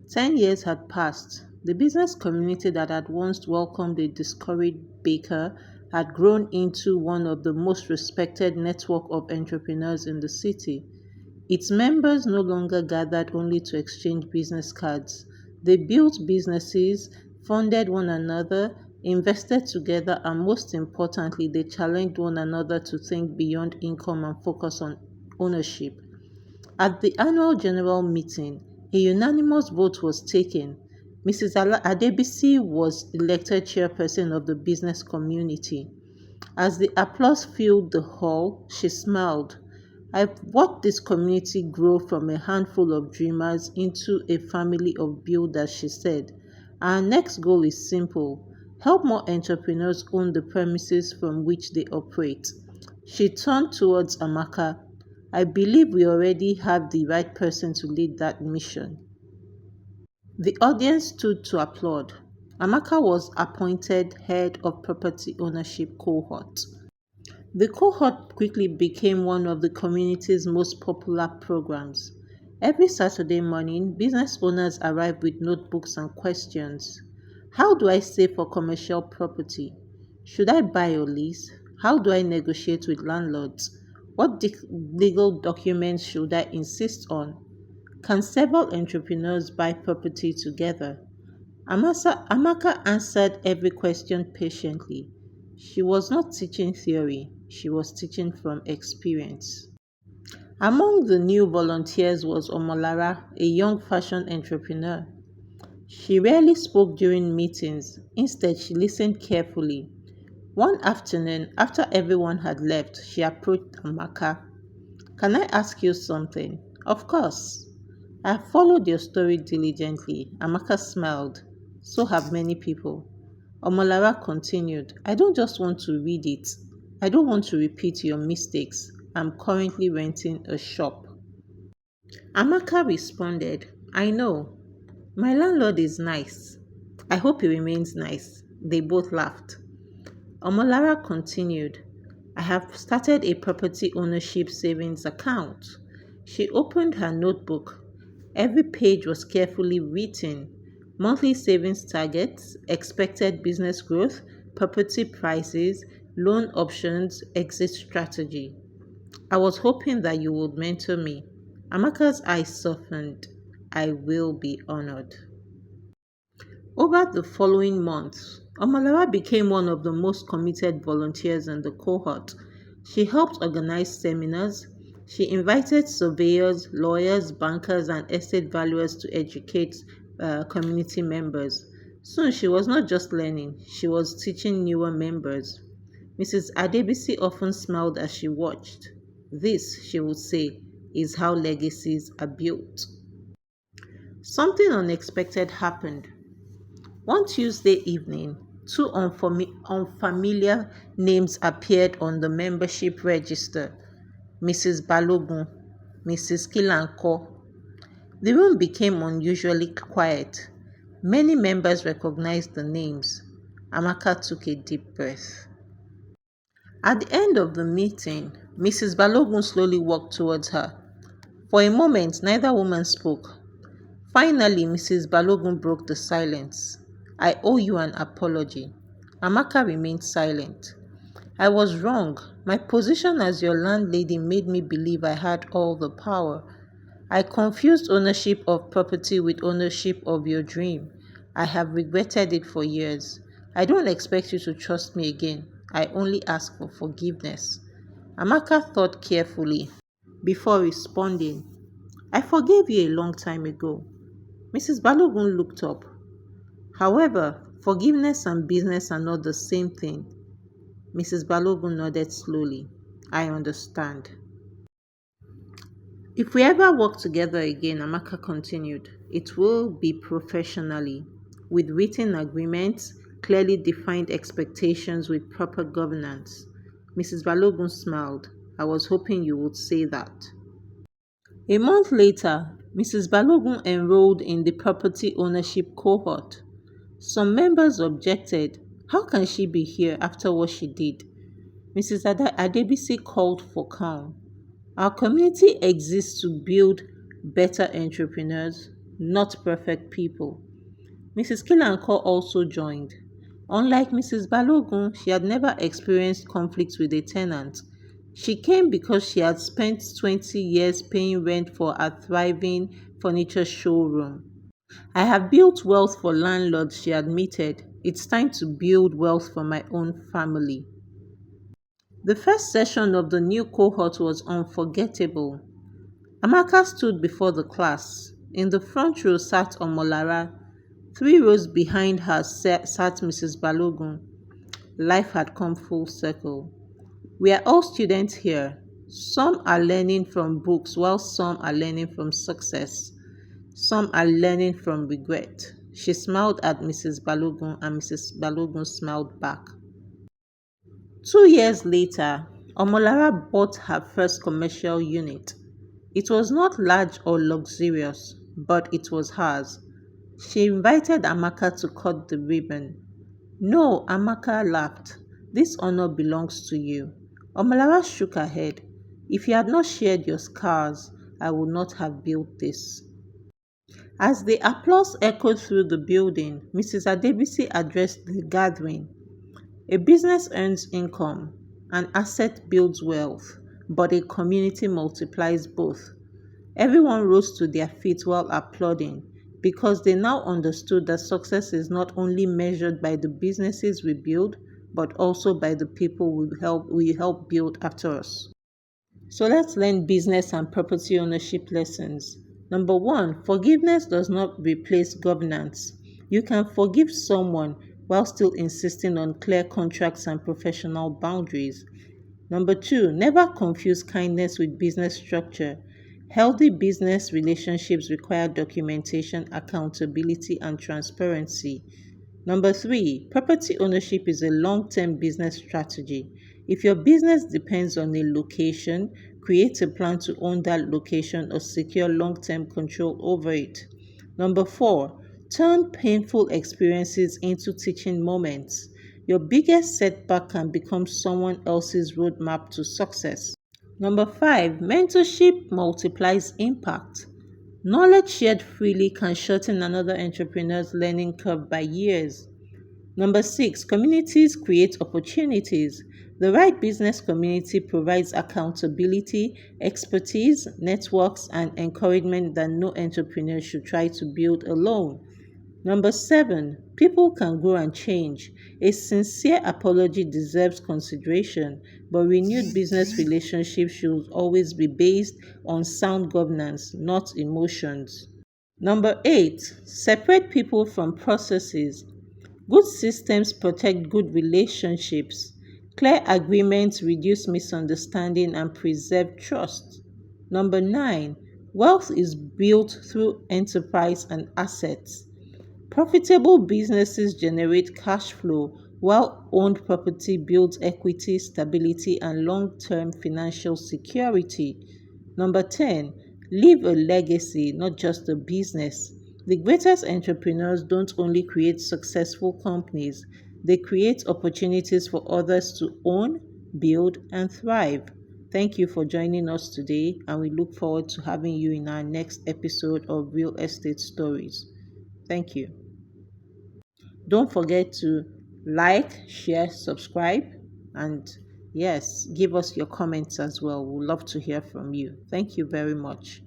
10 years had passed. The business community that had once welcomed a discouraged baker had grown into one of the most respected network of entrepreneurs in the city. Its members no longer gathered only to exchange business cards. They built businesses, funded one another, invested together, and most importantly, they challenged one another to think beyond income and focus on ownership. At the annual general meeting, a unanimous vote was taken. Mrs. Adebisi was elected chairperson of the business community. As the applause filled the hall, she smiled. I've watched this community grow from a handful of dreamers into a family of builders, she said. Our next goal is simple: help more entrepreneurs own the premises from which they operate. She turned towards Amaka. I believe we already have the right person to lead that mission. The audience stood to applaud. Amaka was appointed head of property ownership cohort. The cohort quickly became one of the community's most popular programs. Every Saturday morning, business owners arrived with notebooks and questions. How do I save for commercial property? Should I buy or lease? How do I negotiate with landlords? What legal documents should I insist on? Can several entrepreneurs buy property together? Amaka answered every question patiently. She was not teaching theory, she was teaching from experience. Among the new volunteers was Omolara, a young fashion entrepreneur. She rarely spoke during meetings, instead, she listened carefully. One afternoon, after everyone had left, she approached Amaka. Can I ask you something? Of course. I have followed your story diligently. Amaka smiled. So have many people. Omolara continued. I don't just want to read it. I don't want to repeat your mistakes. I'm currently renting a shop. Amaka responded, I know. My landlord is nice. I hope he remains nice. They both laughed. Omolara continued, I have started a property ownership savings account. She opened her notebook. Every page was carefully written. Monthly savings targets, expected business growth, property prices, loan options, exit strategy. I was hoping that you would mentor me. Amaka's eyes softened. I will be honored. Over the following months, Omolara became one of the most committed volunteers in the cohort. She helped organize seminars. She invited surveyors, lawyers, bankers, and estate valuers to educate community members. Soon, she was not just learning, she was teaching newer members. Mrs. Adebisi often smiled as she watched. This, she would say, is how legacies are built. Something unexpected happened. One Tuesday evening, two unfamiliar names appeared on the membership register: Mrs. Balogun, Mrs. Kilanko. The room became unusually quiet. Many members recognized the names. Amaka took a deep breath. At the end of the meeting, Mrs. Balogun slowly walked towards her. For a moment, neither woman spoke. Finally, Mrs. Balogun broke the silence. I owe you an apology. Amaka remained silent. I was wrong. My position as your landlady made me believe I had all the power. I confused ownership of property with ownership of your dream. I have regretted it for years. I don't expect you to trust me again. I only ask for forgiveness. Amaka thought carefully before responding. I forgave you a long time ago. Mrs. Balogun looked up. However, forgiveness and business are not the same thing. Mrs. Balogun nodded slowly. I understand. If we ever work together again, Amaka continued, it will be professionally, with written agreements, clearly defined expectations with proper governance. Mrs. Balogun smiled. I was hoping you would say that. A month later, Mrs. Balogun enrolled in the property ownership cohort. Some members objected. How can she be here after what she did? Mrs. Adebisi called for calm. Our community exists to build better entrepreneurs. not perfect people. Mrs. Kilanko also joined. Unlike Mrs. Balogun, she had never experienced conflicts with a tenant. She came because she had spent 20 years paying rent for a thriving furniture showroom. I have built wealth for landlords, she admitted. It's time to build wealth for my own family. The first session of the new cohort was unforgettable. Amaka stood before the class. In the front row sat Omolara. 3 rows behind her sat Mrs. Balogun. Life had come full circle. We are all students here. Some are learning from books while some are learning from success. Some are learning from regret. She smiled at Mrs. Balogun and Mrs. Balogun smiled back. 2 years later, Omolara bought her first commercial unit. It was not large or luxurious, but it was hers. She invited Amaka to cut the ribbon. No, Amaka laughed. This honor belongs to you. Omolara shook her head. If you had not shared your scars, I would not have built this. As the applause echoed through the building, Mrs. Adebisi addressed the gathering. A business earns income, an asset builds wealth, but a community multiplies both. Everyone rose to their feet while applauding because they now understood that success is not only measured by the businesses we build, but also by the people we help build after us. So let's learn business and property ownership lessons. Number one, forgiveness does not replace governance. You can forgive someone while still insisting on clear contracts and professional boundaries. Number two, never confuse kindness with business structure. Healthy business relationships require documentation, accountability, and transparency. Number three, property ownership is a long term business strategy. If your business depends on a location, create a plan to own that location or secure long term control over it. Number four, turn painful experiences into teaching moments. Your biggest setback can become someone else's roadmap to success. Number five, mentorship multiplies impact. Knowledge shared freely can shorten another entrepreneur's learning curve by years. Number six, communities create opportunities. The right business community provides accountability, expertise, networks, and encouragement that no entrepreneur should try to build alone. Number seven, people can grow and change. A sincere apology deserves consideration, but renewed business relationships should always be based on sound governance, not emotions. Number eight, separate people from processes. Good systems protect good relationships. Clear agreements reduce misunderstanding and preserve trust. Number nine, wealth is built through enterprise and assets. Profitable businesses generate cash flow, while owned property builds equity, stability, and long term financial security. Number 10, leave a legacy, not just a business. The greatest entrepreneurs don't only create successful companies, they create opportunities for others to own, build, and thrive. Thank you for joining us today, and we look forward to having you in our next episode of Real Estate Stories. Thank you. Don't forget to like, share, subscribe, and yes, give us your comments as well. We'd love to hear from you. Thank you very much.